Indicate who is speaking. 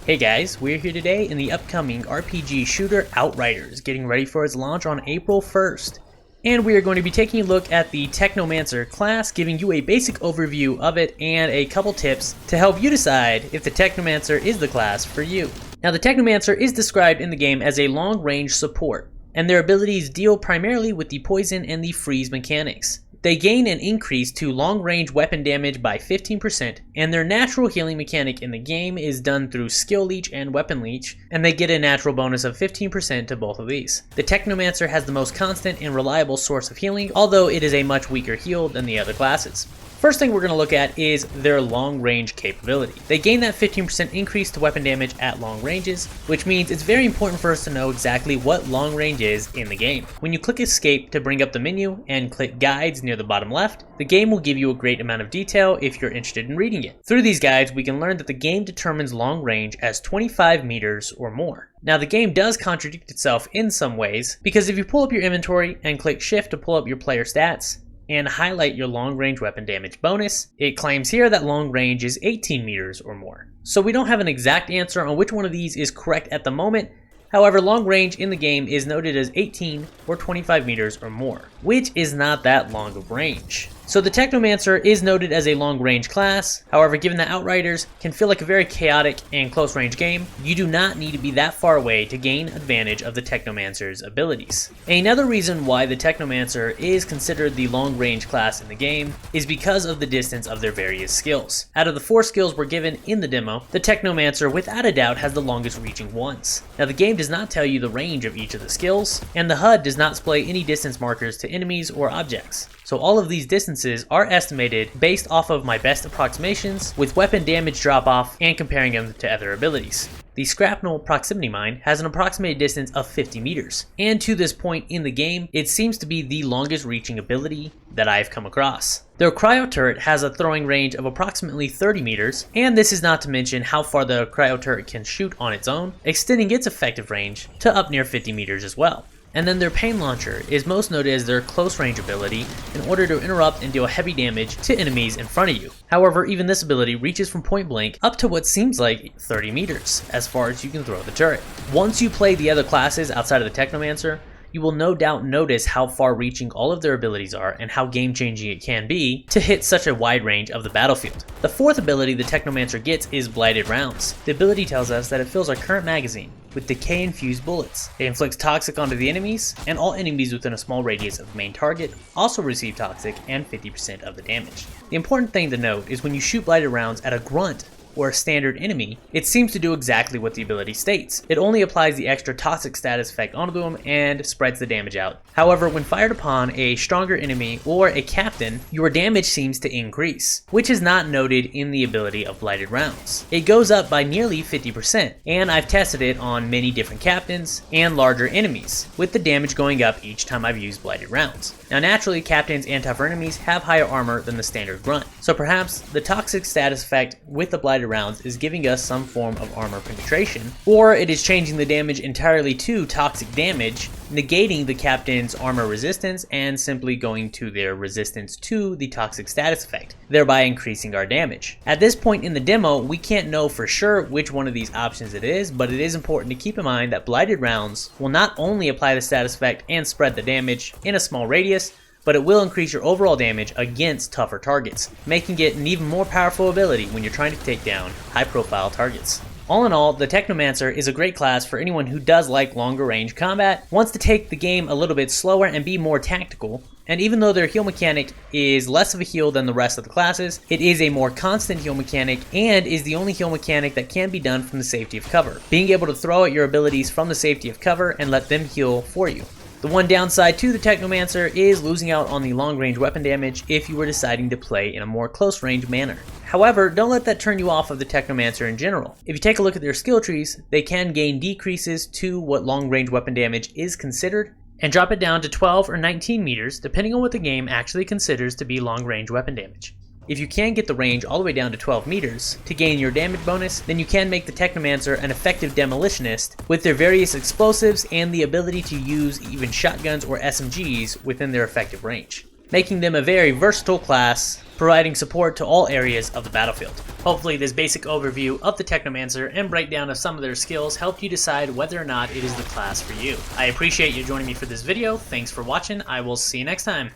Speaker 1: Hey guys, we're here today in the upcoming RPG shooter Outriders, getting ready for its launch on April 1st. And we are going to be taking a look at the Technomancer class, giving you a basic overview of it and a couple tips to help you decide if the Technomancer is the class for you. Now the Technomancer is described in the game as a long-range support, and their abilities deal primarily with the poison and the freeze mechanics. They gain an increase to long-range weapon damage by 15%, and their natural healing mechanic in the game is done through Skill Leech and Weapon Leech, and they get a natural bonus of 15% to both of these. The Technomancer has the most constant and reliable source of healing, although it is a much weaker heal than the other classes. First thing we're going to look at is their long range capability. They gain that 15% increase to weapon damage at long ranges, which means it's very important for us to know exactly what long range is in the game. When you click escape to bring up the menu and click guides near the bottom left, the game will give you a great amount of detail if you're interested in reading it. Through these guides, we can learn that the game determines long range as 25 meters or more. Now the game does contradict itself in some ways, because if you pull up your inventory and click shift to pull up your player stats, and highlight your long range weapon damage bonus, it claims here that long range is 18 meters or more. So we don't have an exact answer on which one of these is correct at the moment. However, long range in the game is noted as 18 or 25 meters or more, which is not that long of range. So the Technomancer is noted as a long range class. However, given that Outriders can feel like a very chaotic and close range game, you do not need to be that far away to gain advantage of the Technomancer's abilities. Another reason why the Technomancer is considered the long range class in the game is because of the distance of their various skills. Out of the 4 skills we're given in the demo, the Technomancer without a doubt has the longest reaching ones. Now the game does not tell you the range of each of the skills, and the HUD does not display any distance markers to enemies or objects. So all of these distances are estimated based off of my best approximations with weapon damage drop off and comparing them to other abilities. The Scrapnel proximity mine has an approximated distance of 50 meters, and to this point in the game, it seems to be the longest reaching ability that I've come across. Their Cryo Turret has a throwing range of approximately 30 meters, and this is not to mention how far the Cryo Turret can shoot on its own, extending its effective range to up near 50 meters as well. And then their Pain Launcher is most noted as their close range ability in order to interrupt and deal heavy damage to enemies in front of you. However, even this ability reaches from point blank up to what seems like 30 meters, as far as you can throw the turret. Once you play the other classes outside of the Technomancer, you will no doubt notice how far-reaching all of their abilities are and how game-changing it can be to hit such a wide range of the battlefield. The 4th ability the Technomancer gets is Blighted Rounds. The ability tells us that it fills our current magazine with decay-infused bullets. It inflicts toxic onto the enemies, and all enemies within a small radius of the main target also receive toxic and 50% of the damage. The important thing to note is when you shoot Blighted Rounds at a grunt or a standard enemy, it seems to do exactly what the ability states. It only applies the extra toxic status effect onto them and spreads the damage out. However, when fired upon a stronger enemy or a captain, your damage seems to increase, which is not noted in the ability of Blighted Rounds. It goes up by nearly 50%, and I've tested it on many different captains and larger enemies, with the damage going up each time I've used Blighted Rounds. Now naturally, captains and tougher enemies have higher armor than the standard grunt, so perhaps the toxic status effect with the Blighted Rounds is giving us some form of armor penetration, or it is changing the damage entirely to toxic damage, negating the captain's armor resistance and simply going to their resistance to the toxic status effect, thereby increasing our damage. At this point in the demo, we can't know for sure which one of these options it is, but it is important to keep in mind that Blighted Rounds will not only apply the status effect and spread the damage in a small radius, but it will increase your overall damage against tougher targets, making it an even more powerful ability when you're trying to take down high-profile targets. All in all, the Technomancer is a great class for anyone who does like longer range combat, wants to take the game a little bit slower and be more tactical, and even though their heal mechanic is less of a heal than the rest of the classes, it is a more constant heal mechanic and is the only heal mechanic that can be done from the safety of cover, being able to throw out your abilities from the safety of cover and let them heal for you. The one downside to the Technomancer is losing out on the long-range weapon damage if you were deciding to play in a more close-range manner. However, don't let that turn you off of the Technomancer in general. If you take a look at their skill trees, they can gain decreases to what long-range weapon damage is considered, and drop it down to 12 or 19 meters depending on what the game actually considers to be long-range weapon damage. If you can get the range all the way down to 12 meters to gain your damage bonus, then you can make the Technomancer an effective demolitionist with their various explosives and the ability to use even shotguns or SMGs within their effective range. making them a very versatile class, providing support to all areas of the battlefield. Hopefully this basic overview of the Technomancer and breakdown of some of their skills helped you decide whether or not it is the class for you. I appreciate you joining me for this video. Thanks for watching. I will see you next time.